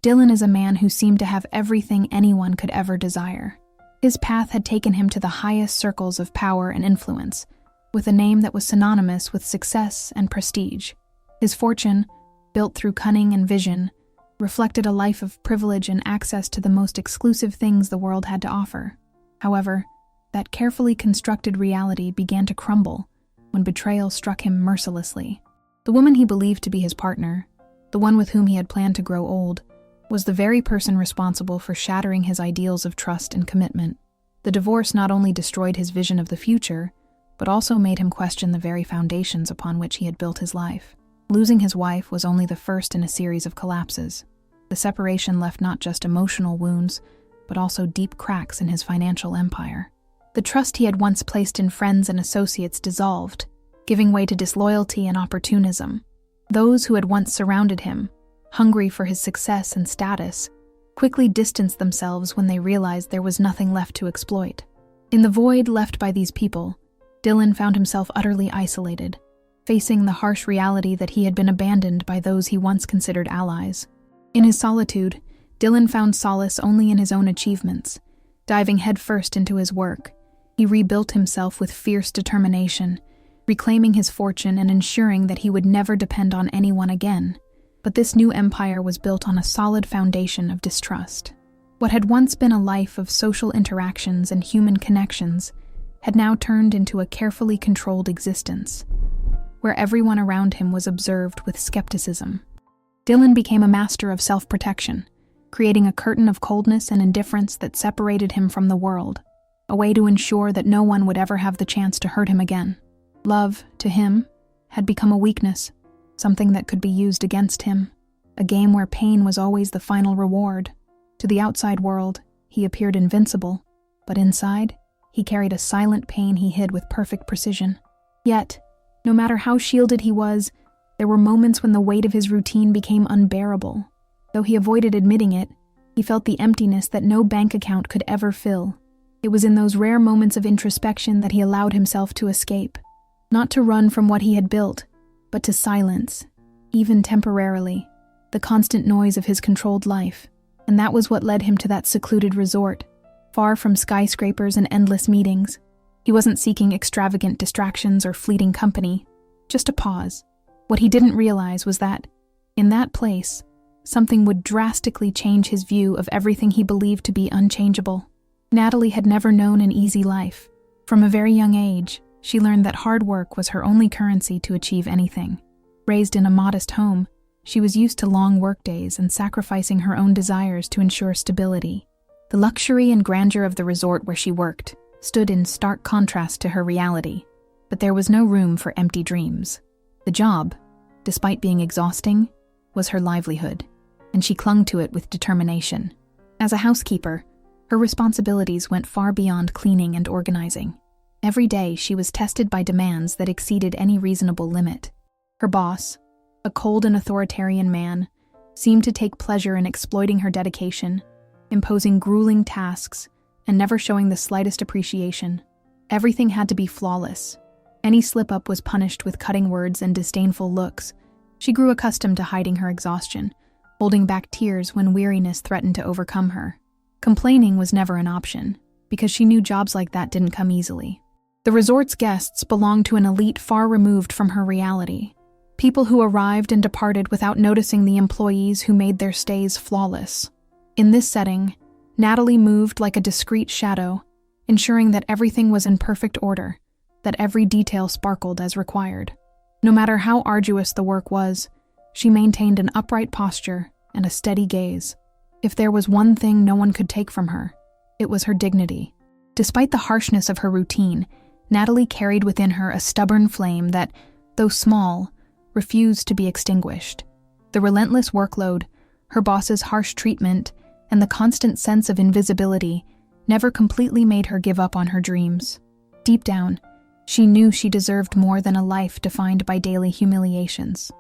Dylan is a man who seemed to have everything anyone could ever desire. His path had taken him to the highest circles of power and influence, with a name that was synonymous with success and prestige. His fortune, built through cunning and vision, reflected a life of privilege and access to the most exclusive things the world had to offer. However, that carefully constructed reality began to crumble when betrayal struck him mercilessly. The woman he believed to be his partner, the one with whom he had planned to grow old, was the very person responsible for shattering his ideals of trust and commitment. The divorce not only destroyed his vision of the future, but also made him question the very foundations upon which he had built his life. Losing his wife was only the first in a series of collapses. The separation left not just emotional wounds, but also deep cracks in his financial empire. The trust he had once placed in friends and associates dissolved, giving way to disloyalty and opportunism. Those who had once surrounded him, hungry for his success and status, quickly distanced themselves when they realized there was nothing left to exploit. In the void left by these people, Dylan found himself utterly isolated, facing the harsh reality that he had been abandoned by those he once considered allies. In his solitude, Dylan found solace only in his own achievements. Diving headfirst into his work, he rebuilt himself with fierce determination, reclaiming his fortune and ensuring that he would never depend on anyone again. But this new empire was built on a solid foundation of distrust. What had once been a life of social interactions and human connections had now turned into a carefully controlled existence, where everyone around him was observed with skepticism. Dylan became a master of self-protection, creating a curtain of coldness and indifference that separated him from the world, a way to ensure that no one would ever have the chance to hurt him again. Love, to him, had become a weakness, something that could be used against him, a game where pain was always the final reward. To the outside world, he appeared invincible, but inside, he carried a silent pain he hid with perfect precision. Yet, no matter how shielded he was, there were moments when the weight of his routine became unbearable. Though he avoided admitting it, he felt the emptiness that no bank account could ever fill. It was in those rare moments of introspection that he allowed himself to escape, not to run from what he had built, but to silence, even temporarily, the constant noise of his controlled life. And that was what led him to that secluded resort, far from skyscrapers and endless meetings. He wasn't seeking extravagant distractions or fleeting company, just a pause. What he didn't realize was that, in that place, something would drastically change his view of everything he believed to be unchangeable. Natalie had never known an easy life. From a very young age, she learned that hard work was her only currency to achieve anything. Raised in a modest home, she was used to long workdays and sacrificing her own desires to ensure stability. The luxury and grandeur of the resort where she worked stood in stark contrast to her reality, but there was no room for empty dreams. The job, despite being exhausting, was her livelihood, and she clung to it with determination. As a housekeeper, her responsibilities went far beyond cleaning and organizing. Every day she was tested by demands that exceeded any reasonable limit. Her boss, a cold and authoritarian man, seemed to take pleasure in exploiting her dedication, imposing grueling tasks, and never showing the slightest appreciation. Everything had to be flawless. Any slip-up was punished with cutting words and disdainful looks. She grew accustomed to hiding her exhaustion, holding back tears when weariness threatened to overcome her. Complaining was never an option, because she knew jobs like that didn't come easily. The resort's guests belonged to an elite far removed from her reality. People who arrived and departed without noticing the employees who made their stays flawless. In this setting, Natalie moved like a discreet shadow, ensuring that everything was in perfect order, that every detail sparkled as required. No matter how arduous the work was, she maintained an upright posture and a steady gaze. If there was one thing no one could take from her, it was her dignity. Despite the harshness of her routine, Natalie carried within her a stubborn flame that, though small, refused to be extinguished. The relentless workload, her boss's harsh treatment, and the constant sense of invisibility never completely made her give up on her dreams. Deep down, she knew she deserved more than a life defined by daily humiliations.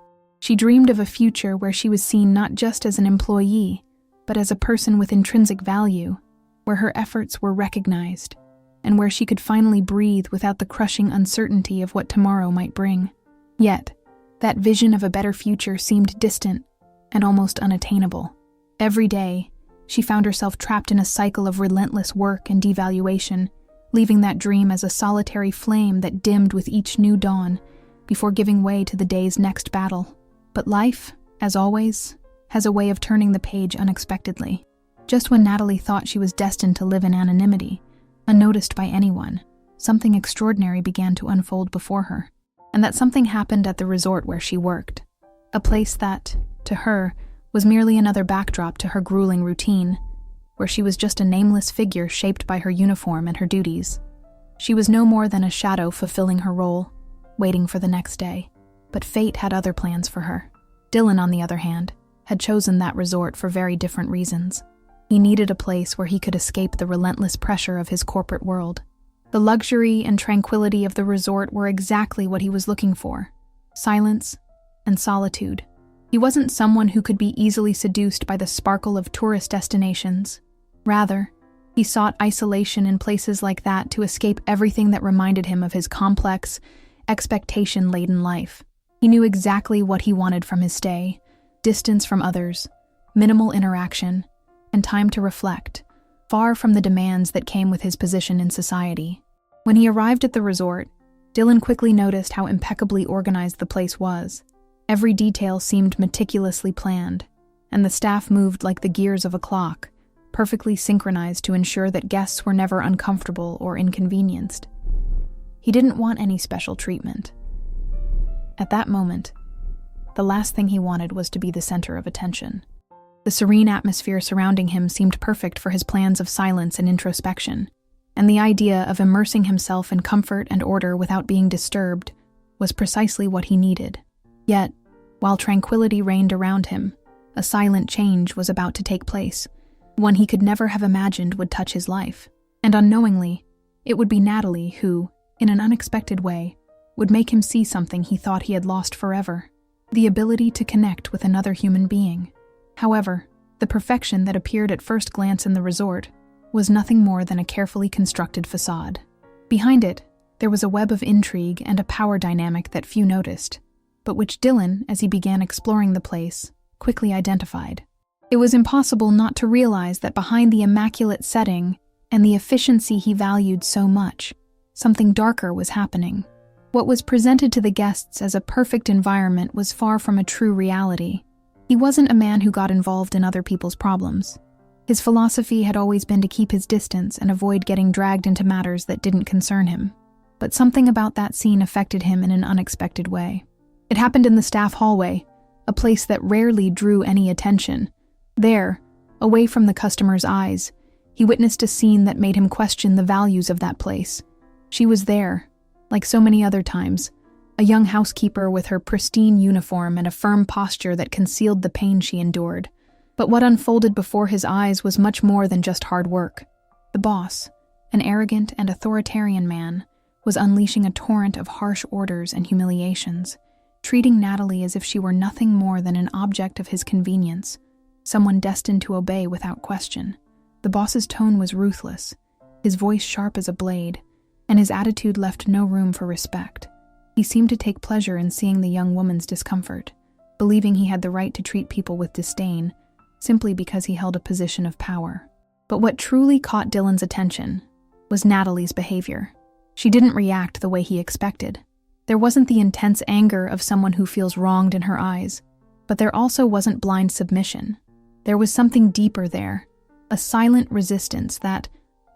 She dreamed of a future where she was seen not just as an employee, but as a person with intrinsic value, where her efforts were recognized, and where she could finally breathe without the crushing uncertainty of what tomorrow might bring. Yet, that vision of a better future seemed distant and almost unattainable. Every day, she found herself trapped in a cycle of relentless work and devaluation, leaving that dream as a solitary flame that dimmed with each new dawn before giving way to the day's next battle. But life, as always, has a way of turning the page unexpectedly. Just when Natalie thought she was destined to live in anonymity, unnoticed by anyone, something extraordinary began to unfold before her. And that something happened at the resort where she worked. A place that, to her, was merely another backdrop to her grueling routine, where she was just a nameless figure shaped by her uniform and her duties. She was no more than a shadow fulfilling her role, waiting for the next day. But fate had other plans for her. Dylan, on the other hand, had chosen that resort for very different reasons. He needed a place where he could escape the relentless pressure of his corporate world. The luxury and tranquility of the resort were exactly what he was looking for: silence and solitude. He wasn't someone who could be easily seduced by the sparkle of tourist destinations. Rather, he sought isolation in places like that to escape everything that reminded him of his complex, expectation-laden life. He knew exactly what he wanted from his stay: distance from others, minimal interaction, and time to reflect, far from the demands that came with his position in society. When he arrived at the resort, Dylan quickly noticed how impeccably organized the place was. Every detail seemed meticulously planned, and the staff moved like the gears of a clock, perfectly synchronized to ensure that guests were never uncomfortable or inconvenienced. He didn't want any special treatment. At that moment, the last thing he wanted was to be the center of attention. The serene atmosphere surrounding him seemed perfect for his plans of silence and introspection, and the idea of immersing himself in comfort and order without being disturbed was precisely what he needed. Yet, while tranquility reigned around him, a silent change was about to take place, one he could never have imagined would touch his life. And unknowingly, it would be Natalie who, in an unexpected way, would make him see something he thought he had lost forever: the ability to connect with another human being. However, the perfection that appeared at first glance in the resort was nothing more than a carefully constructed facade. Behind it, there was a web of intrigue and a power dynamic that few noticed, but which Dylan, as he began exploring the place, quickly identified. It was impossible not to realize that behind the immaculate setting and the efficiency he valued so much, something darker was happening. What was presented to the guests as a perfect environment was far from a true reality. He wasn't a man who got involved in other people's problems. His philosophy had always been to keep his distance and avoid getting dragged into matters that didn't concern him. But something about that scene affected him in an unexpected way. It happened in the staff hallway, a place that rarely drew any attention. There, away from the customer's eyes, he witnessed a scene that made him question the values of that place. She was there, like so many other times, a young housekeeper with her pristine uniform and a firm posture that concealed the pain she endured. But what unfolded before his eyes was much more than just hard work. The boss, an arrogant and authoritarian man, was unleashing a torrent of harsh orders and humiliations, treating Natalie as if she were nothing more than an object of his convenience, someone destined to obey without question. The boss's tone was ruthless, his voice sharp as a blade, and his attitude left no room for respect. He seemed to take pleasure in seeing the young woman's discomfort, believing he had the right to treat people with disdain, simply because he held a position of power. But what truly caught Dylan's attention was Natalie's behavior. She didn't react the way he expected. There wasn't the intense anger of someone who feels wronged in her eyes, but there also wasn't blind submission. There was something deeper there, a silent resistance that,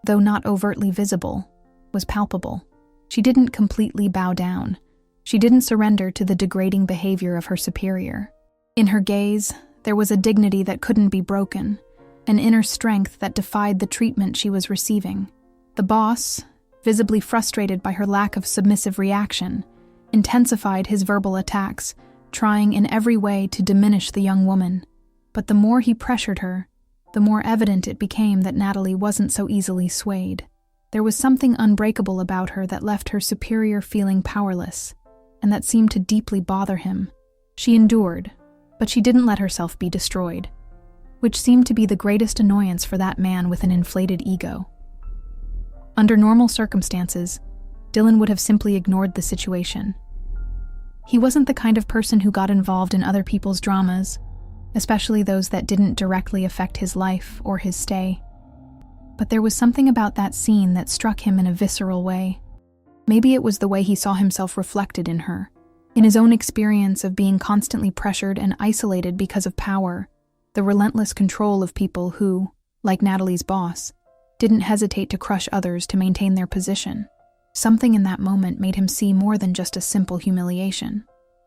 though not overtly visible, was palpable. She didn't completely bow down. She didn't surrender to the degrading behavior of her superior. In her gaze, there was a dignity that couldn't be broken, an inner strength that defied the treatment she was receiving. The boss, visibly frustrated by her lack of submissive reaction, intensified his verbal attacks, trying in every way to diminish the young woman. But the more he pressured her, the more evident it became that Natalie wasn't so easily swayed. There was something unbreakable about her that left her superior feeling powerless, and that seemed to deeply bother him. She endured, but she didn't let herself be destroyed, which seemed to be the greatest annoyance for that man with an inflated ego. Under normal circumstances, Dylan would have simply ignored the situation. He wasn't the kind of person who got involved in other people's dramas, especially those that didn't directly affect his life or his stay. But there was something about that scene that struck him in a visceral way. Maybe it was the way he saw himself reflected in her, in his own experience of being constantly pressured and isolated because of power, the relentless control of people who, like Natalie's boss, didn't hesitate to crush others to maintain their position. Something in that moment made him see more than just a simple humiliation.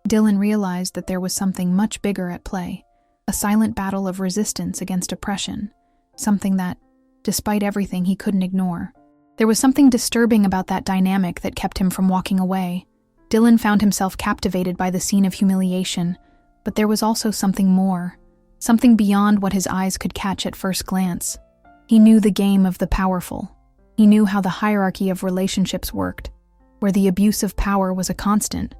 Dylan realized that there was something much bigger at play, a silent battle of resistance against oppression, something that, despite everything, he couldn't ignore. There was something disturbing about that dynamic that kept him from walking away. Dylan found himself captivated by the scene of humiliation, but there was also something more, something beyond what his eyes could catch at first glance. He knew the game of the powerful. He knew how the hierarchy of relationships worked, where the abuse of power was a constant,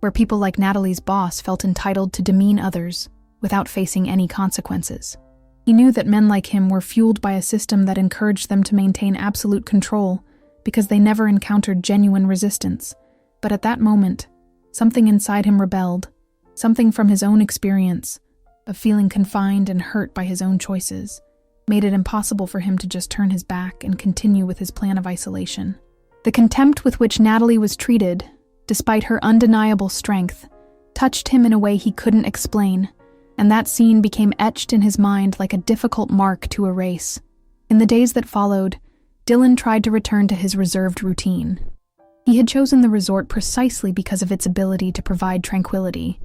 where people like Natalie's boss felt entitled to demean others without facing any consequences. He knew that men like him were fueled by a system that encouraged them to maintain absolute control because they never encountered genuine resistance. But at that moment, something inside him rebelled, something from his own experience, of feeling confined and hurt by his own choices, made it impossible for him to just turn his back and continue with his plan of isolation. The contempt with which Natalie was treated, despite her undeniable strength, touched him in a way he couldn't explain, and that scene became etched in his mind like a difficult mark to erase. In the days that followed, Dylan tried to return to his reserved routine. He had chosen the resort precisely because of its ability to provide tranquility,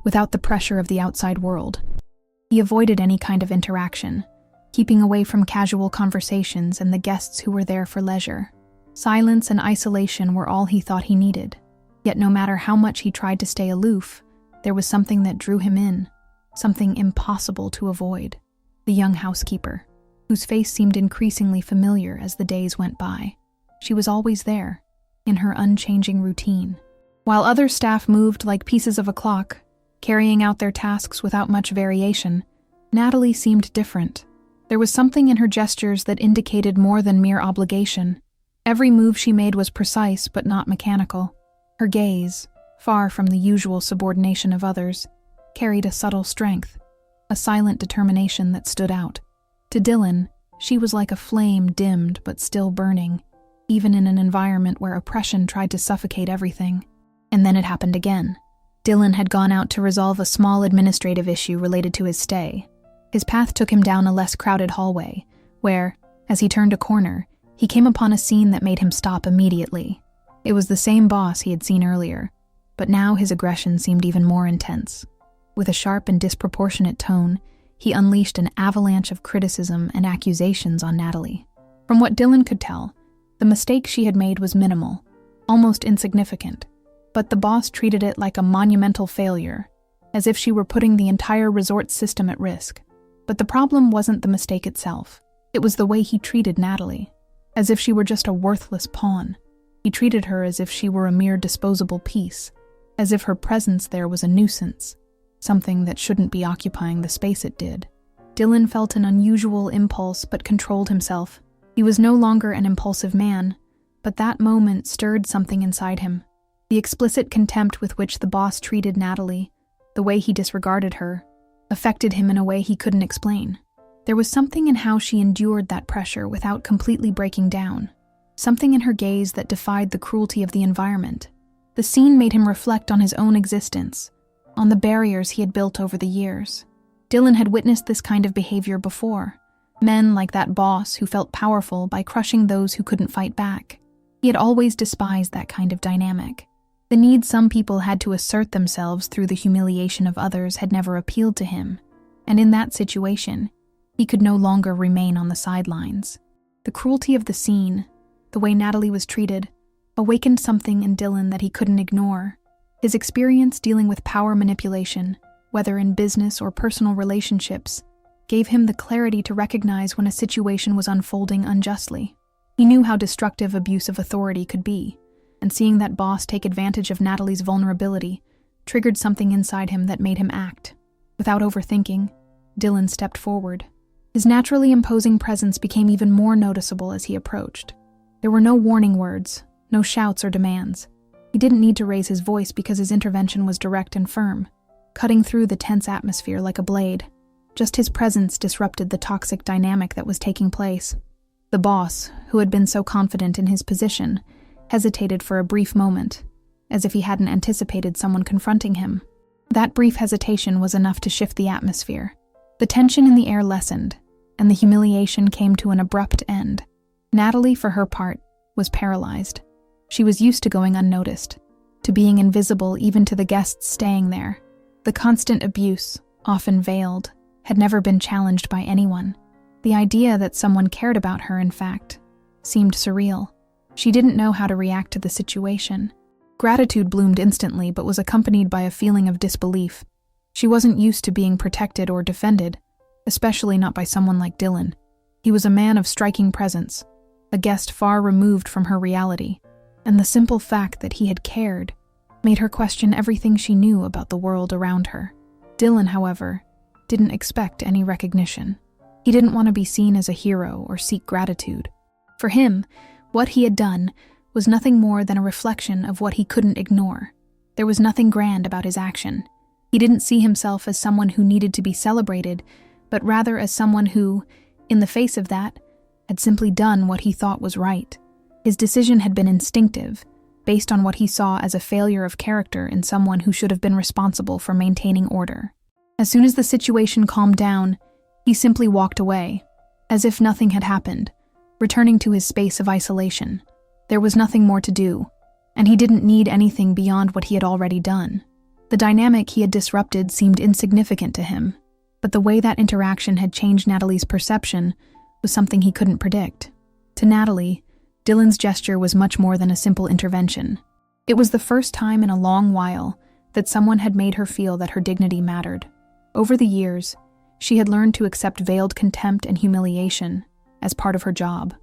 without the pressure of the outside world. He avoided any kind of interaction, keeping away from casual conversations and the guests who were there for leisure. Silence and isolation were all he thought he needed. Yet no matter how much he tried to stay aloof, there was something that drew him in, something impossible to avoid. The young housekeeper, whose face seemed increasingly familiar as the days went by. She was always there, in her unchanging routine. While other staff moved like pieces of a clock, carrying out their tasks without much variation, Natalie seemed different. There was something in her gestures that indicated more than mere obligation. Every move she made was precise but not mechanical. Her gaze, far from the usual subordination of others, carried a subtle strength, a silent determination that stood out. To Dylan, she was like a flame dimmed but still burning, even in an environment where oppression tried to suffocate everything. And then it happened again. Dylan had gone out to resolve a small administrative issue related to his stay. His path took him down a less crowded hallway, where, as he turned a corner, he came upon a scene that made him stop immediately. It was the same boss he had seen earlier, but now his aggression seemed even more intense. With a sharp and disproportionate tone, he unleashed an avalanche of criticism and accusations on Natalie. From what Dylan could tell, the mistake she had made was minimal, almost insignificant, but the boss treated it like a monumental failure, as if she were putting the entire resort system at risk. But the problem wasn't the mistake itself. It was the way he treated Natalie, as if she were just a worthless pawn. He treated her as if she were a mere disposable piece, as if her presence there was a nuisance, something that shouldn't be occupying the space it did. Dylan felt an unusual impulse but controlled himself. He was no longer an impulsive man, but that moment stirred something inside him. The explicit contempt with which the boss treated Natalie, the way he disregarded her, affected him in a way he couldn't explain. There was something in how she endured that pressure without completely breaking down, something in her gaze that defied the cruelty of the environment. The scene made him reflect on his own existence, on the barriers he had built over the years. Dylan had witnessed this kind of behavior before. Men like that boss who felt powerful by crushing those who couldn't fight back. He had always despised that kind of dynamic. The need some people had to assert themselves through the humiliation of others had never appealed to him, and in that situation, he could no longer remain on the sidelines. The cruelty of the scene, the way Natalie was treated, awakened something in Dylan that he couldn't ignore. His experience dealing with power manipulation, whether in business or personal relationships, gave him the clarity to recognize when a situation was unfolding unjustly. He knew how destructive abuse of authority could be, and seeing that boss take advantage of Natalie's vulnerability triggered something inside him that made him act. Without overthinking, Dylan stepped forward. His naturally imposing presence became even more noticeable as he approached. There were no warning words, no shouts or demands. He didn't need to raise his voice because his intervention was direct and firm, cutting through the tense atmosphere like a blade. Just his presence disrupted the toxic dynamic that was taking place. The boss, who had been so confident in his position, hesitated for a brief moment, as if he hadn't anticipated someone confronting him. That brief hesitation was enough to shift the atmosphere. The tension in the air lessened, and the humiliation came to an abrupt end. Natalie, for her part, was paralyzed. She was used to going unnoticed, to being invisible even to the guests staying there. The constant abuse, often veiled, had never been challenged by anyone. The idea that someone cared about her, in fact, seemed surreal. She didn't know how to react to the situation. Gratitude bloomed instantly, but was accompanied by a feeling of disbelief. She wasn't used to being protected or defended, especially not by someone like Dylan. He was a man of striking presence, a guest far removed from her reality, and the simple fact that he had cared made her question everything she knew about the world around her. Dylan, however, didn't expect any recognition. He didn't want to be seen as a hero or seek gratitude. For him, what he had done was nothing more than a reflection of what he couldn't ignore. There was nothing grand about his action. He didn't see himself as someone who needed to be celebrated, but rather as someone who, in the face of that, had simply done what he thought was right. His decision had been instinctive, based on what he saw as a failure of character in someone who should have been responsible for maintaining order. As soon as the situation calmed down, he simply walked away, as if nothing had happened, returning to his space of isolation. There was nothing more to do, and he didn't need anything beyond what he had already done. The dynamic he had disrupted seemed insignificant to him, but the way that interaction had changed Natalie's perception was something he couldn't predict. To Natalie, Dylan's gesture was much more than a simple intervention. It was the first time in a long while that someone had made her feel that her dignity mattered. Over the years, she had learned to accept veiled contempt and humiliation as part of her job.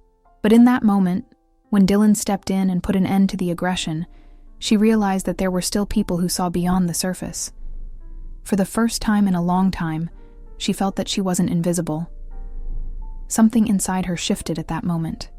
But in that moment, when Dylan stepped in and put an end to the aggression, she realized that there were still people who saw beyond the surface. For the first time in a long time, she felt that she wasn't invisible. Something inside her shifted at that moment.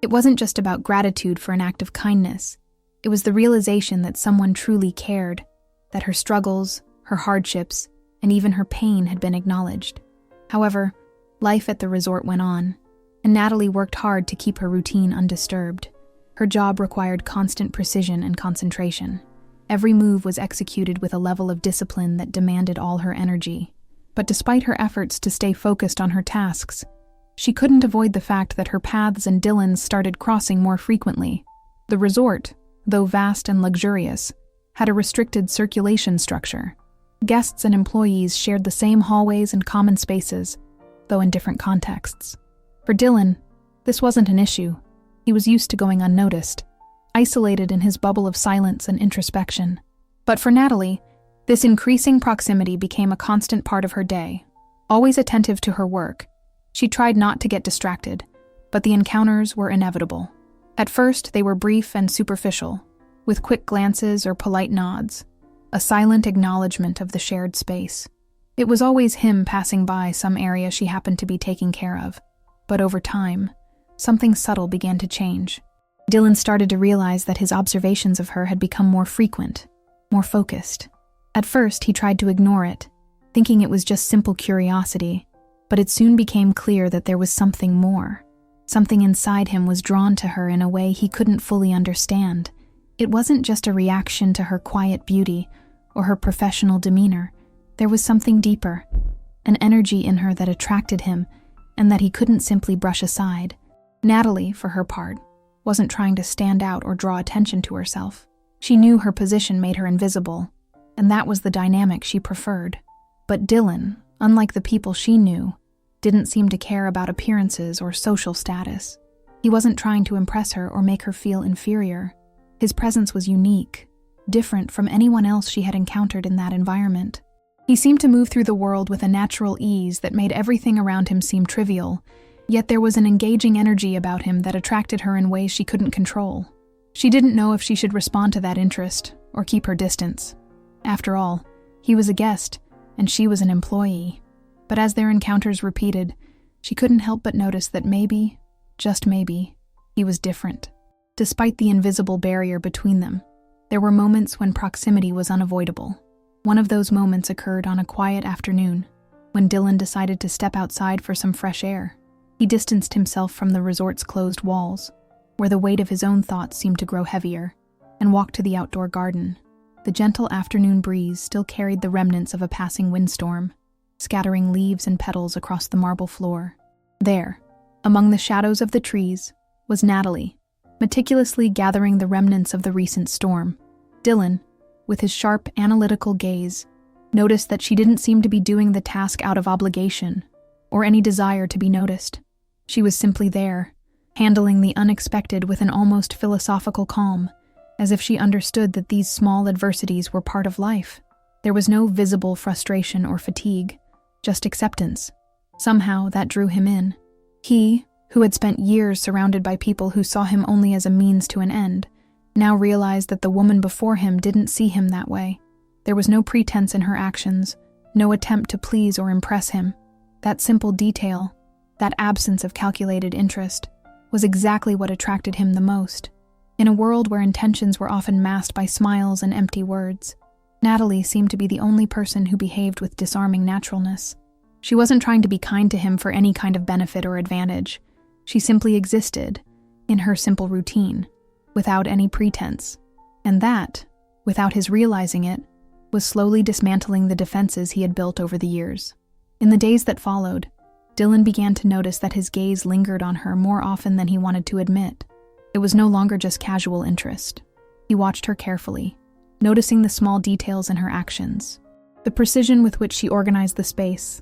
It wasn't just about gratitude for an act of kindness. It was the realization that someone truly cared, that her struggles, her hardships, and even her pain had been acknowledged. However, life at the resort went on, and Natalie worked hard to keep her routine undisturbed. Her job required constant precision and concentration. Every move was executed with a level of discipline that demanded all her energy. But despite her efforts to stay focused on her tasks, she couldn't avoid the fact that her paths and Dylan's started crossing more frequently. The resort, though vast and luxurious, had a restricted circulation structure. Guests and employees shared the same hallways and common spaces, though in different contexts. For Dylan, this wasn't an issue. He was used to going unnoticed, isolated in his bubble of silence and introspection. But for Natalie, this increasing proximity became a constant part of her day. Always attentive to her work, she tried not to get distracted, but the encounters were inevitable. At first, they were brief and superficial, with quick glances or polite nods, a silent acknowledgement of the shared space. It was always him passing by some area she happened to be taking care of. But over time, something subtle began to change. Dylan started to realize that his observations of her had become more frequent, more focused. At first, he tried to ignore it, thinking it was just simple curiosity, but it soon became clear that there was something more. Something inside him was drawn to her in a way he couldn't fully understand. It wasn't just a reaction to her quiet beauty or her professional demeanor. There was something deeper, an energy in her that attracted him and that he couldn't simply brush aside. Natalie, for her part, wasn't trying to stand out or draw attention to herself. She knew her position made her invisible, and that was the dynamic she preferred. But Dylan, unlike the people she knew, didn't seem to care about appearances or social status. He wasn't trying to impress her or make her feel inferior. His presence was unique, different from anyone else she had encountered in that environment. He seemed to move through the world with a natural ease that made everything around him seem trivial, yet there was an engaging energy about him that attracted her in ways she couldn't control. She didn't know if she should respond to that interest or keep her distance. After all, he was a guest, and she was an employee. But as their encounters repeated, she couldn't help but notice that maybe, just maybe, he was different. Despite the invisible barrier between them, there were moments when proximity was unavoidable. One of those moments occurred on a quiet afternoon. when Dylan decided to step outside for some fresh air. He distanced himself from the resort's closed walls, where the weight of his own thoughts seemed to grow heavier, and walked to the outdoor garden. The gentle afternoon breeze still carried the remnants of a passing windstorm, scattering leaves and petals across the marble floor. There, among the shadows of the trees, was Natalie, meticulously gathering the remnants of the recent storm. Dylan, with his sharp, analytical gaze, noticed that she didn't seem to be doing the task out of obligation or any desire to be noticed. She was simply there, handling the unexpected with an almost philosophical calm, as if she understood that these small adversities were part of life. There was no visible frustration or fatigue, just acceptance. Somehow that drew him in. He, who had spent years surrounded by people who saw him only as a means to an end, now realized that the woman before him didn't see him that way. There was no pretense in her actions, no attempt to please or impress him. That simple detail, that absence of calculated interest, was exactly what attracted him the most. In a world where intentions were often masked by smiles and empty words, Natalie seemed to be the only person who behaved with disarming naturalness. She wasn't trying to be kind to him for any kind of benefit or advantage. She simply existed, in her simple routine, without any pretense. And that, without his realizing it, was slowly dismantling the defenses he had built over the years. In the days that followed, Dylan began to notice that his gaze lingered on her more often than he wanted to admit. It was no longer just casual interest. He watched her carefully, noticing the small details in her actions, the precision with which she organized the space,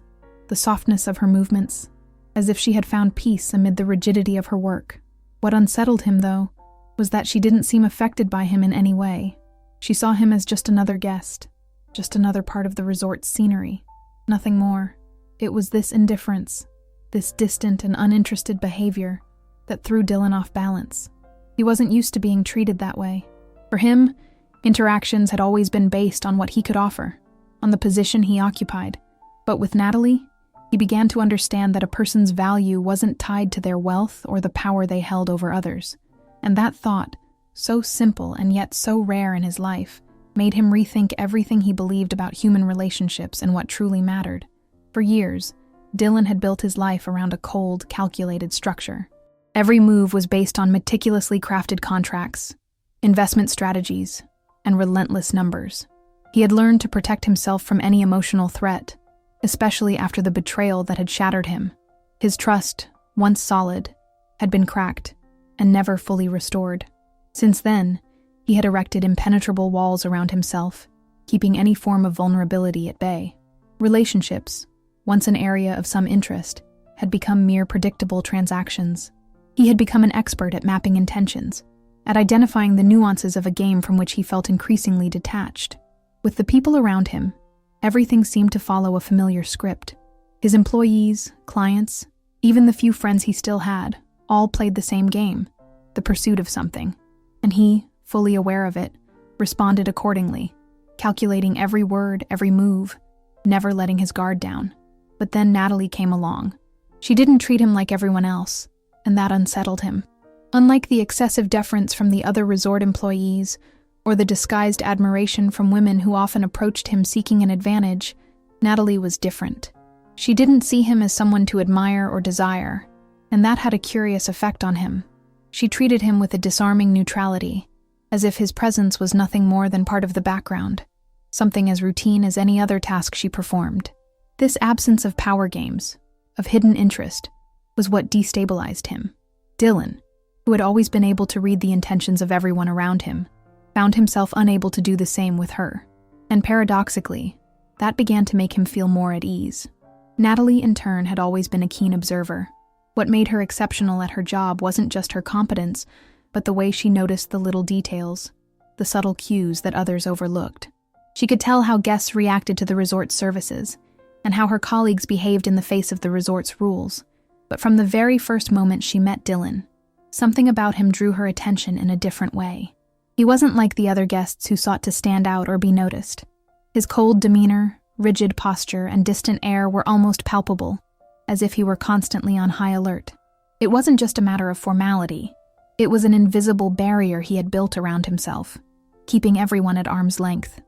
the softness of her movements, as if she had found peace amid the rigidity of her work. What unsettled him, though, was that she didn't seem affected by him in any way. She saw him as just another guest, just another part of the resort's scenery, nothing more. It was this indifference, this distant and uninterested behavior, that threw Dylan off balance. He wasn't used to being treated that way. For him, interactions had always been based on what he could offer, on the position he occupied. But with Natalie, he began to understand that a person's value wasn't tied to their wealth or the power they held over others. And that thought, so simple and yet so rare in his life, made him rethink everything he believed about human relationships and what truly mattered. For years, Dylan had built his life around a cold, calculated structure. Every move was based on meticulously crafted contracts, investment strategies, and relentless numbers. He had learned to protect himself from any emotional threat, especially after the betrayal that had shattered him. His trust, once solid, had been cracked and never fully restored. Since then, he had erected impenetrable walls around himself, keeping any form of vulnerability at bay. Relationships, once an area of some interest, had become mere predictable transactions. He had become an expert at mapping intentions, at identifying the nuances of a game from which he felt increasingly detached. With the people around him, everything seemed to follow a familiar script. His employees, clients, even the few friends he still had, all played the same game, the pursuit of something. And he, fully aware of it, responded accordingly, calculating every word, every move, never letting his guard down. But then Natalie came along. She didn't treat him like everyone else, and that unsettled him. Unlike the excessive deference from the other resort employees, or the disguised admiration from women who often approached him seeking an advantage, Natalie was different. She didn't see him as someone to admire or desire, and that had a curious effect on him. She treated him with a disarming neutrality, as if his presence was nothing more than part of the background, something as routine as any other task she performed. This absence of power games, of hidden interest, was what destabilized him. Dylan, who had always been able to read the intentions of everyone around him, found himself unable to do the same with her. And paradoxically, that began to make him feel more at ease. Natalie, in turn, had always been a keen observer. What made her exceptional at her job wasn't just her competence, but the way she noticed the little details, the subtle cues that others overlooked. She could tell how guests reacted to the resort's services, and how her colleagues behaved in the face of the resort's rules. But from the very first moment she met Dylan, something about him drew her attention in a different way. He wasn't like the other guests who sought to stand out or be noticed. His cold demeanor, rigid posture, and distant air were almost palpable, as if he were constantly on high alert. It wasn't just a matter of formality. It was an invisible barrier he had built around himself, keeping everyone at arm's length.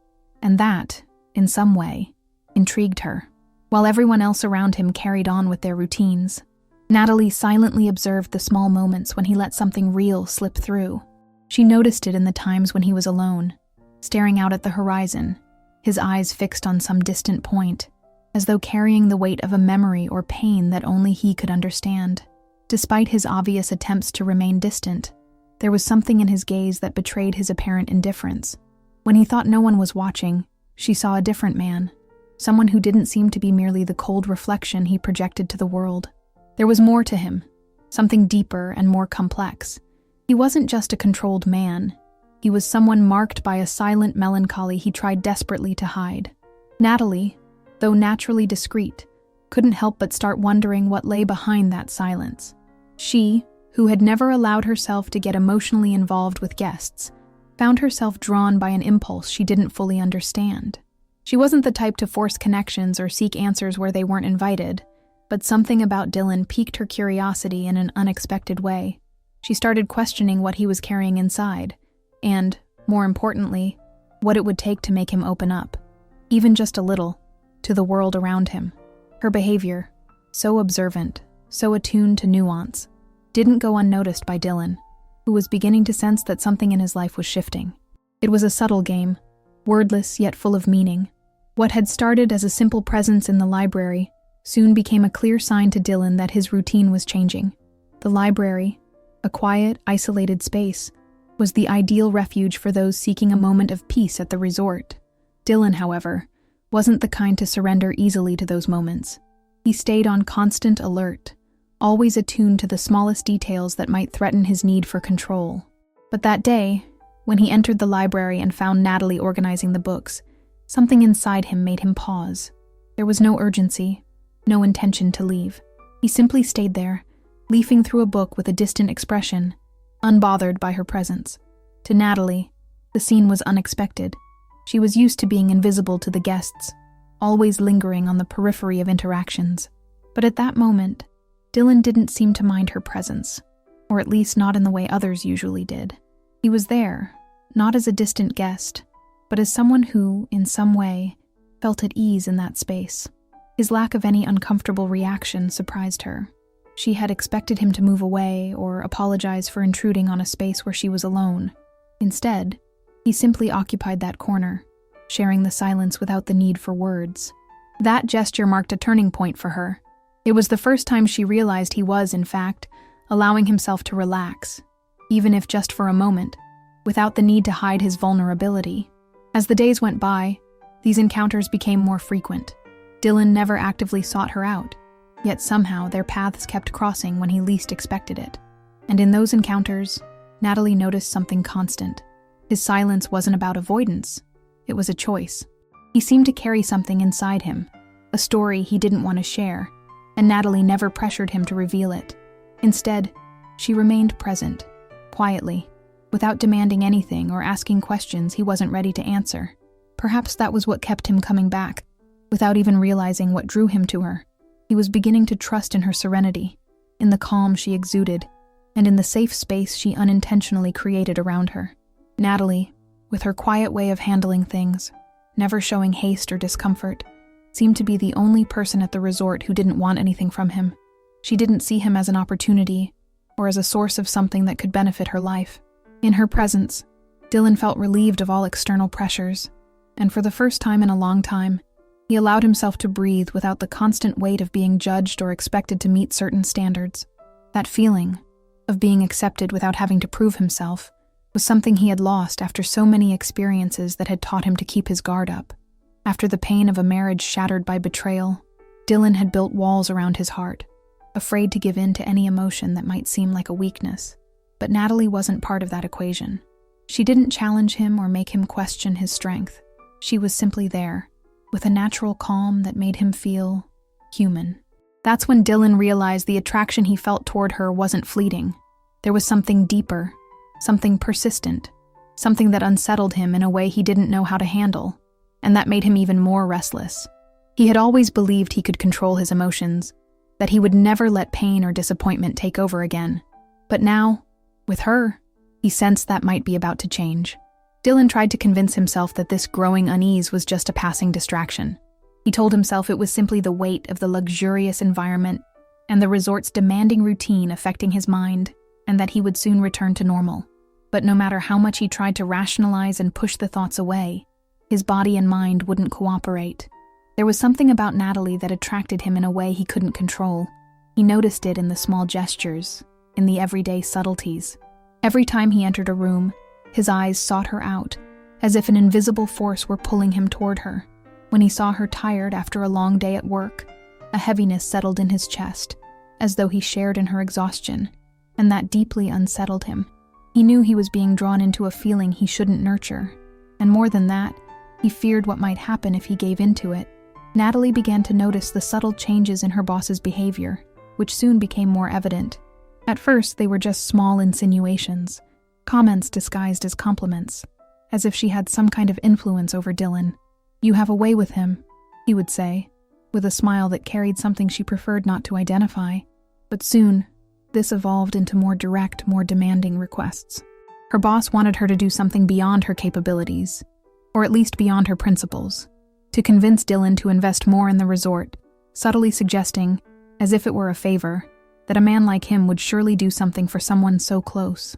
And that, in some way, intrigued her. while everyone else around him carried on with their routines. Natalie silently observed the small moments when he let something real slip through. She noticed it in the times when he was alone, staring out at the horizon, his eyes fixed on some distant point, as though carrying the weight of a memory or pain that only he could understand. Despite his obvious attempts to remain distant, there was something in his gaze that betrayed his apparent indifference. When he thought no one was watching, she saw a different man, someone who didn't seem to be merely the cold reflection he projected to the world. There was more to him, something deeper and more complex. He wasn't just a controlled man. He was someone marked by a silent melancholy he tried desperately to hide. Natalie, though naturally discreet, couldn't help but start wondering what lay behind that silence. She, who had never allowed herself to get emotionally involved with guests, found herself drawn by an impulse she didn't fully understand. She wasn't the type to force connections or seek answers where they weren't invited, but something about Dylan piqued her curiosity in an unexpected way. She started questioning what he was carrying inside, and, more importantly, what it would take to make him open up, even just a little, to the world around him. Her behavior, so observant, so attuned to nuance, didn't go unnoticed by Dylan, who was beginning to sense that something in his life was shifting. It was a subtle game, wordless yet full of meaning. What had started as a simple presence in the library soon became a clear sign to Dylan that his routine was changing. The library, a quiet, isolated space, was the ideal refuge for those seeking a moment of peace at the resort. Dylan, however, wasn't the kind to surrender easily to those moments. He stayed on constant alert, always attuned to the smallest details that might threaten his need for control. But that day, when he entered the library and found Natalie organizing the books, something inside him made him pause. There was no urgency, no intention to leave. He simply stayed there, leafing through a book with a distant expression, unbothered by her presence. To Natalie, the scene was unexpected. She was used to being invisible to the guests, always lingering on the periphery of interactions. But at that moment, Dylan didn't seem to mind her presence, or at least not in the way others usually did. He was there, not as a distant guest, but as someone who, in some way, felt at ease in that space. His lack of any uncomfortable reaction surprised her. She had expected him to move away or apologize for intruding on a space where she was alone. Instead, he simply occupied that corner, sharing the silence without the need for words. That gesture marked a turning point for her. It was the first time she realized he was, in fact, allowing himself to relax, even if just for a moment, without the need to hide his vulnerability. As the days went by, these encounters became more frequent. Dylan never actively sought her out, yet somehow their paths kept crossing when he least expected it. And in those encounters, Natalie noticed something constant. His silence wasn't about avoidance, it was a choice. He seemed to carry something inside him, a story he didn't want to share, and Natalie never pressured him to reveal it. Instead, she remained present, quietly, without demanding anything or asking questions he wasn't ready to answer. Perhaps that was what kept him coming back. Without even realizing what drew him to her, he was beginning to trust in her serenity, in the calm she exuded, and in the safe space she unintentionally created around her. Natalie, with her quiet way of handling things, never showing haste or discomfort, seemed to be the only person at the resort who didn't want anything from him. She didn't see him as an opportunity or as a source of something that could benefit her life. In her presence, Dylan felt relieved of all external pressures, and for the first time in a long time, he allowed himself to breathe without the constant weight of being judged or expected to meet certain standards. That feeling of being accepted without having to prove himself was something he had lost after so many experiences that had taught him to keep his guard up. After the pain of a marriage shattered by betrayal, Dylan had built walls around his heart, afraid to give in to any emotion that might seem like a weakness. But Natalie wasn't part of that equation. She didn't challenge him or make him question his strength. She was simply there, with a natural calm that made him feel human. That's when Dylan realized the attraction he felt toward her wasn't fleeting. There was something deeper, something persistent, something that unsettled him in a way he didn't know how to handle, and that made him even more restless. He had always believed he could control his emotions, that he would never let pain or disappointment take over again. But now, with her, he sensed that might be about to change. Dylan tried to convince himself that this growing unease was just a passing distraction. He told himself it was simply the weight of the luxurious environment and the resort's demanding routine affecting his mind, and that he would soon return to normal. But no matter how much he tried to rationalize and push the thoughts away, his body and mind wouldn't cooperate. There was something about Natalie that attracted him in a way he couldn't control. He noticed it in the small gestures, in the everyday subtleties. Every time he entered a room, his eyes sought her out, as if an invisible force were pulling him toward her. When he saw her tired after a long day at work, a heaviness settled in his chest, as though he shared in her exhaustion, and that deeply unsettled him. He knew he was being drawn into a feeling he shouldn't nurture, and more than that, he feared what might happen if he gave into it. Natalie began to notice the subtle changes in her boss's behavior, which soon became more evident. At first, they were just small insinuations, comments disguised as compliments, as if she had some kind of influence over Dylan. "You have a way with him," he would say, with a smile that carried something she preferred not to identify. But soon, this evolved into more direct, more demanding requests. Her boss wanted her to do something beyond her capabilities, or at least beyond her principles, to convince Dylan to invest more in the resort, subtly suggesting, as if it were a favor, that a man like him would surely do something for someone so close.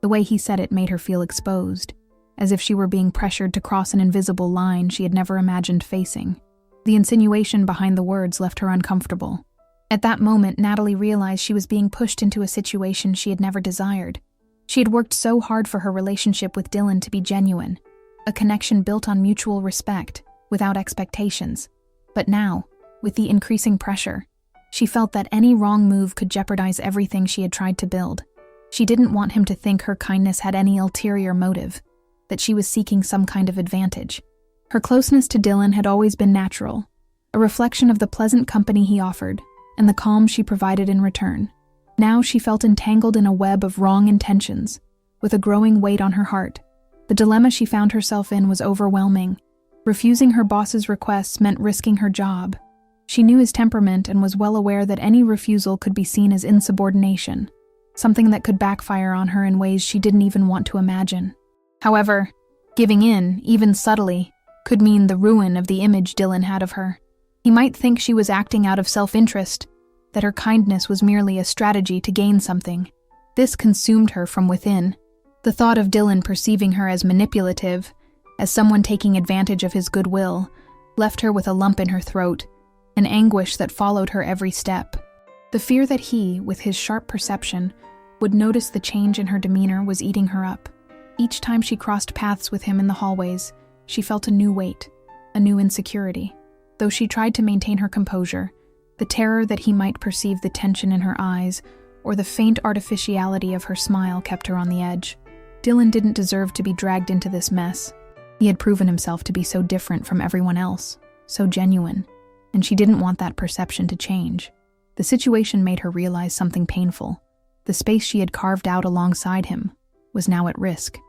The way he said it made her feel exposed, as if she were being pressured to cross an invisible line she had never imagined facing. The insinuation behind the words left her uncomfortable. At that moment, Natalie realized she was being pushed into a situation she had never desired. She had worked so hard for her relationship with Dylan to be genuine, a connection built on mutual respect, without expectations. But now, with the increasing pressure, she felt that any wrong move could jeopardize everything she had tried to build. She didn't want him to think her kindness had any ulterior motive, that she was seeking some kind of advantage. Her closeness to Dylan had always been natural, a reflection of the pleasant company he offered and the calm she provided in return. Now she felt entangled in a web of wrong intentions, with a growing weight on her heart. The dilemma she found herself in was overwhelming. Refusing her boss's requests meant risking her job. She knew his temperament and was well aware that any refusal could be seen as insubordination, something that could backfire on her in ways she didn't even want to imagine. However, giving in, even subtly, could mean the ruin of the image Dylan had of her. He might think she was acting out of self-interest, that her kindness was merely a strategy to gain something. This consumed her from within. The thought of Dylan perceiving her as manipulative, as someone taking advantage of his goodwill, left her with a lump in her throat, an anguish that followed her every step. The fear that he, with his sharp perception, would notice the change in her demeanor was eating her up. Each time she crossed paths with him in the hallways, she felt a new weight, a new insecurity. Though she tried to maintain her composure, the terror that he might perceive the tension in her eyes or the faint artificiality of her smile kept her on the edge. Dylan didn't deserve to be dragged into this mess. He had proven himself to be so different from everyone else, so genuine, and she didn't want that perception to change. The situation made her realize something painful. The space she had carved out alongside him was now at risk.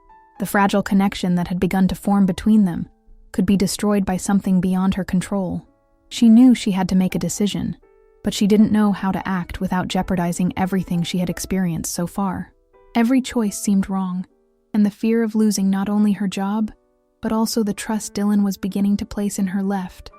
The fragile connection that had begun to form between them could be destroyed by something beyond her control. She knew she had to make a decision, but she didn't know how to act without jeopardizing everything she had experienced so far. Every choice seemed wrong, and the fear of losing not only her job, but also the trust Dylan was beginning to place in her left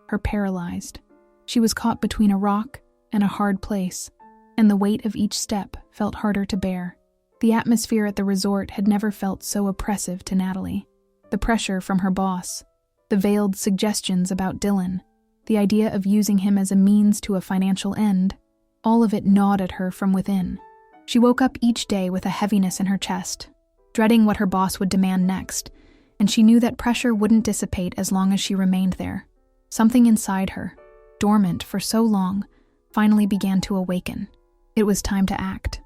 her paralyzed. She was caught between a rock and a hard place, and the weight of each step felt harder to bear. The atmosphere at the resort had never felt so oppressive to Natalie. The pressure from her boss, the veiled suggestions about Dylan, the idea of using him as a means to a financial end, all of it gnawed at her from within. She woke up each day with a heaviness in her chest, dreading what her boss would demand next, and she knew that pressure wouldn't dissipate as long as she remained there. Something inside her, dormant for so long, finally began to awaken. It was time to act.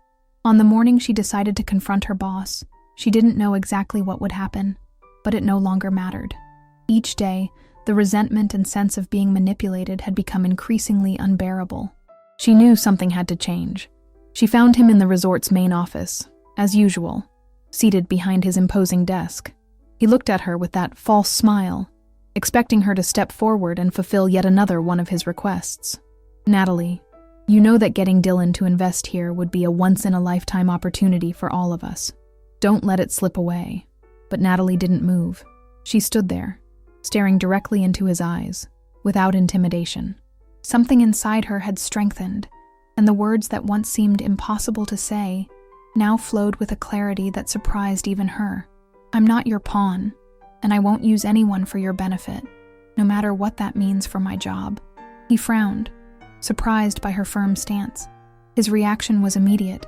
On the morning she decided to confront her boss, she didn't know exactly what would happen, but it no longer mattered. Each day, the resentment and sense of being manipulated had become increasingly unbearable. She knew something had to change. She found him in the resort's main office, as usual, seated behind his imposing desk. He looked at her with that false smile, expecting her to step forward and fulfill yet another one of his requests. "Natalie, you know that getting Dylan to invest here would be a once-in-a-lifetime opportunity for all of us. Don't let it slip away." But Natalie didn't move. She stood there, staring directly into his eyes, without intimidation. Something inside her had strengthened, and the words that once seemed impossible to say now flowed with a clarity that surprised even her. "I'm not your pawn, and I won't use anyone for your benefit, no matter what that means for my job." He frowned, surprised by her firm stance. His reaction was immediate,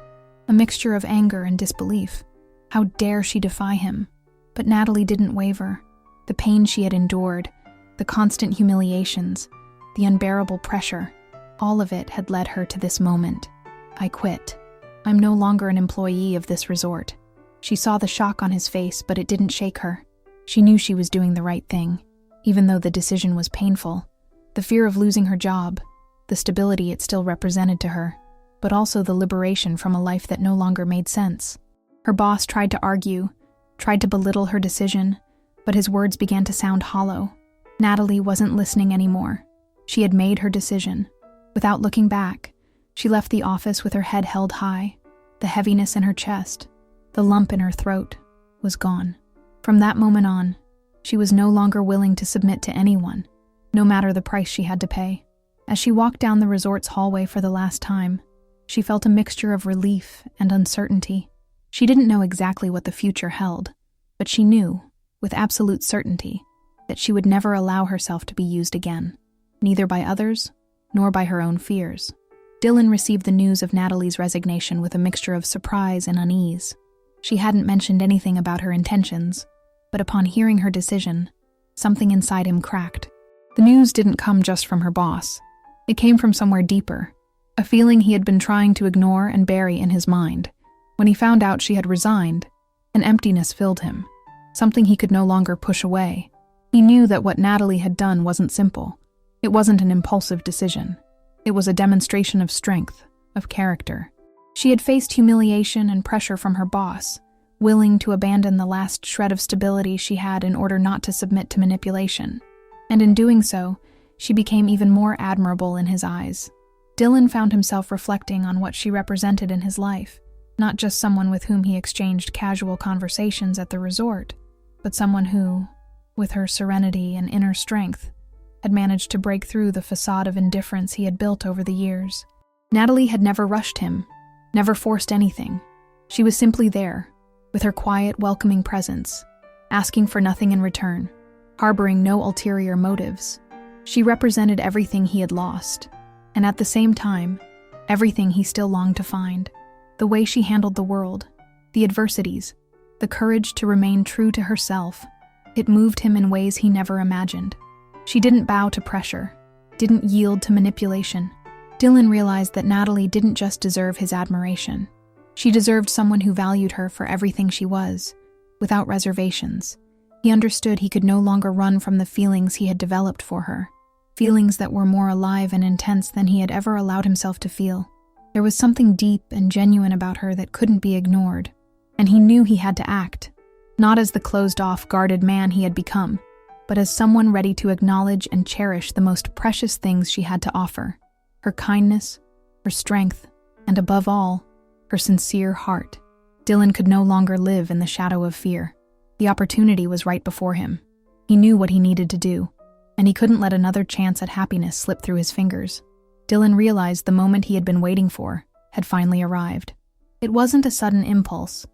a mixture of anger and disbelief. How dare she defy him? But Natalie didn't waver. The pain she had endured, the constant humiliations, the unbearable pressure, all of it had led her to this moment. "I quit. I'm no longer an employee of this resort." She saw the shock on his face, but it didn't shake her. She knew she was doing the right thing, even though the decision was painful. The fear of losing her job, the stability it still represented to her, but also the liberation from a life that no longer made sense. Her boss tried to argue, tried to belittle her decision, but his words began to sound hollow. Natalie wasn't listening anymore. She had made her decision. Without looking back, she left the office with her head held high. The heaviness in her chest, the lump in her throat, was gone. From that moment on, she was no longer willing to submit to anyone, no matter the price she had to pay. As she walked down the resort's hallway for the last time, she felt a mixture of relief and uncertainty. She didn't know exactly what the future held, but she knew, with absolute certainty, that she would never allow herself to be used again, neither by others nor by her own fears. Dylan received the news of Natalie's resignation with a mixture of surprise and unease. She hadn't mentioned anything about her intentions, but upon hearing her decision, something inside him cracked. The news didn't come just from her boss. It came from somewhere deeper, a feeling he had been trying to ignore and bury in his mind. When he found out she had resigned, an emptiness filled him, something he could no longer push away. He knew that what Natalie had done wasn't simple. It wasn't an impulsive decision. It was a demonstration of strength, of character. She had faced humiliation and pressure from her boss, willing to abandon the last shred of stability she had in order not to submit to manipulation. And in doing so, she became even more admirable in his eyes. Dylan found himself reflecting on what she represented in his life, not just someone with whom he exchanged casual conversations at the resort, but someone who, with her serenity and inner strength, had managed to break through the facade of indifference he had built over the years. Natalie had never rushed him, never forced anything. She was simply there, with her quiet, welcoming presence, asking for nothing in return, harboring no ulterior motives. She represented everything he had lost, and at the same time, everything he still longed to find. The way she handled the world, the adversities, the courage to remain true to herself, it moved him in ways he never imagined. She didn't bow to pressure, didn't yield to manipulation. Dylan realized that Natalie didn't just deserve his admiration. She deserved someone who valued her for everything she was, without reservations. He understood he could no longer run from the feelings he had developed for her, feelings that were more alive and intense than he had ever allowed himself to feel. There was something deep and genuine about her that couldn't be ignored, and he knew he had to act, not as the closed-off, guarded man he had become, but as someone ready to acknowledge and cherish the most precious things she had to offer: her kindness, her strength, and above all, her sincere heart. Dylan could no longer live in the shadow of fear. The opportunity was right before him. He knew what he needed to do, and he couldn't let another chance at happiness slip through his fingers. Dylan realized the moment he had been waiting for had finally arrived. It wasn't a sudden impulse,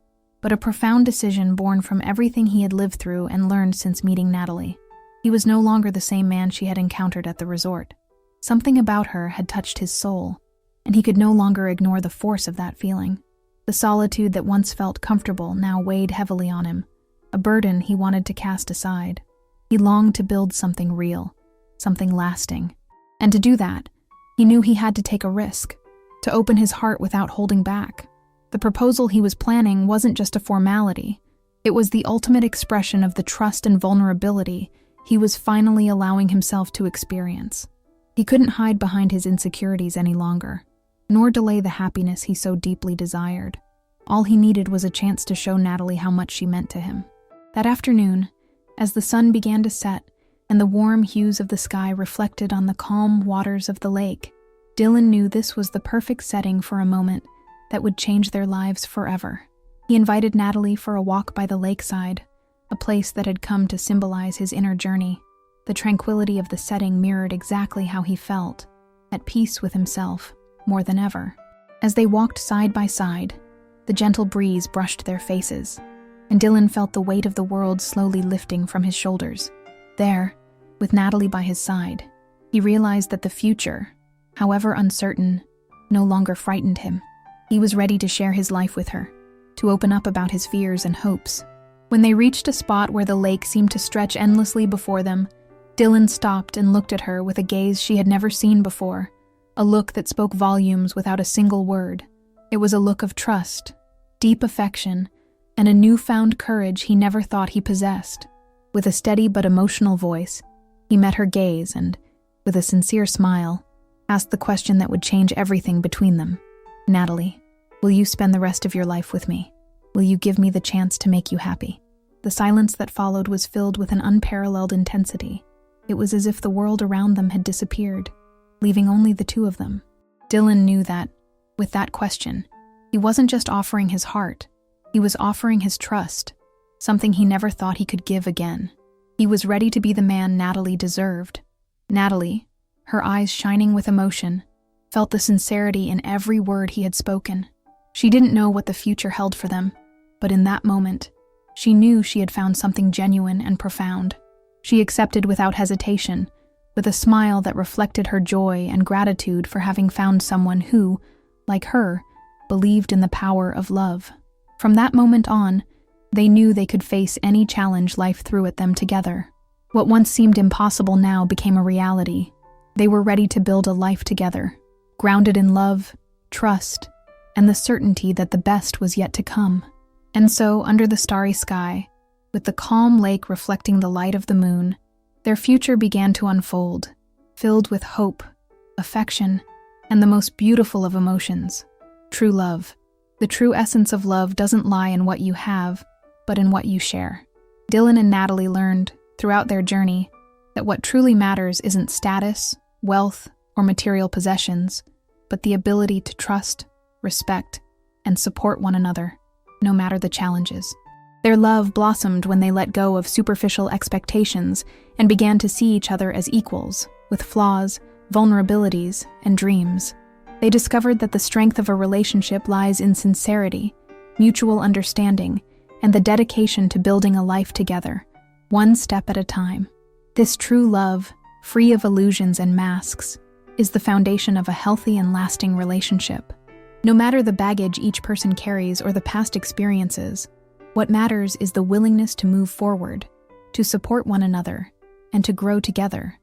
but a profound decision born from everything he had lived through and learned since meeting Natalie. He was no longer the same man she had encountered at the resort. Something about her had touched his soul, and he could no longer ignore the force of that feeling. The solitude that once felt comfortable now weighed heavily on him, a burden he wanted to cast aside. He longed to build something real, something lasting. And to do that, he knew he had to take a risk, to open his heart without holding back. The proposal he was planning wasn't just a formality. It was the ultimate expression of the trust and vulnerability he was finally allowing himself to experience. He couldn't hide behind his insecurities any longer, nor delay the happiness he so deeply desired. All he needed was a chance to show Natalie how much she meant to him. That afternoon, as the sun began to set and the warm hues of the sky reflected on the calm waters of the lake, Dylan knew this was the perfect setting for a moment that would change their lives forever. He invited Natalie for a walk by the lakeside, a place that had come to symbolize his inner journey. The tranquility of the setting mirrored exactly how he felt, at peace with himself, more than ever. As they walked side by side, the gentle breeze brushed their faces, and Dylan felt the weight of the world slowly lifting from his shoulders. There, with Natalie by his side, he realized that the future, however uncertain, no longer frightened him. He was ready to share his life with her, to open up about his fears and hopes. When they reached a spot where the lake seemed to stretch endlessly before them, Dylan stopped and looked at her with a gaze she had never seen before, a look that spoke volumes without a single word. It was a look of trust, deep affection, and a newfound courage he never thought he possessed. With a steady but emotional voice, he met her gaze and, with a sincere smile, asked the question that would change everything between them. "Natalie, will you spend the rest of your life with me? Will you give me the chance to make you happy?" The silence that followed was filled with an unparalleled intensity. It was as if the world around them had disappeared, leaving only the two of them. Dylan knew that, with that question, he wasn't just offering his heart, he was offering his trust, something he never thought he could give again. He was ready to be the man Natalie deserved. Natalie, her eyes shining with emotion, felt the sincerity in every word he had spoken. She didn't know what the future held for them, but in that moment, she knew she had found something genuine and profound. She accepted without hesitation, with a smile that reflected her joy and gratitude for having found someone who, like her, believed in the power of love. From that moment on, they knew they could face any challenge life threw at them together. What once seemed impossible now became a reality. They were ready to build a life together, grounded in love, trust, and the certainty that the best was yet to come. And so, under the starry sky, with the calm lake reflecting the light of the moon, their future began to unfold, filled with hope, affection, and the most beautiful of emotions, true love. The true essence of love doesn't lie in what you have, but in what you share. Dylan and Natalie learned, throughout their journey, that what truly matters isn't status, wealth, or material possessions, but the ability to trust, respect, and support one another, no matter the challenges. Their love blossomed when they let go of superficial expectations and began to see each other as equals, with flaws, vulnerabilities, and dreams. They discovered that the strength of a relationship lies in sincerity, mutual understanding, and the dedication to building a life together, one step at a time. This true love, free of illusions and masks, is the foundation of a healthy and lasting relationship. No matter the baggage each person carries or the past experiences, what matters is the willingness to move forward, to support one another, and to grow together.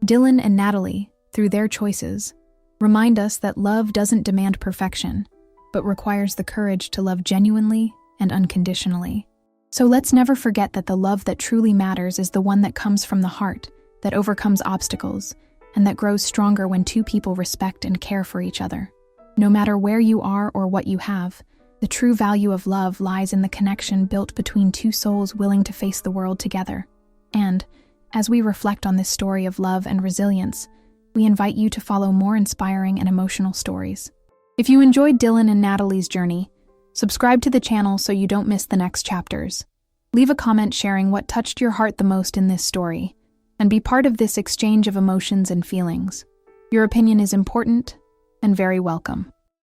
Dylan and Natalie, through their choices, remind us that love doesn't demand perfection, but requires the courage to love genuinely and unconditionally. So let's never forget that the love that truly matters is the one that comes from the heart, that overcomes obstacles, and that grows stronger when two people respect and care for each other. No matter where you are or what you have, the true value of love lies in the connection built between two souls willing to face the world together. And, as we reflect on this story of love and resilience, we invite you to follow more inspiring and emotional stories. If you enjoyed Dylan and Natalie's journey, subscribe to the channel so you don't miss the next chapters. Leave a comment sharing what touched your heart the most in this story, and be part of this exchange of emotions and feelings. Your opinion is important and very welcome.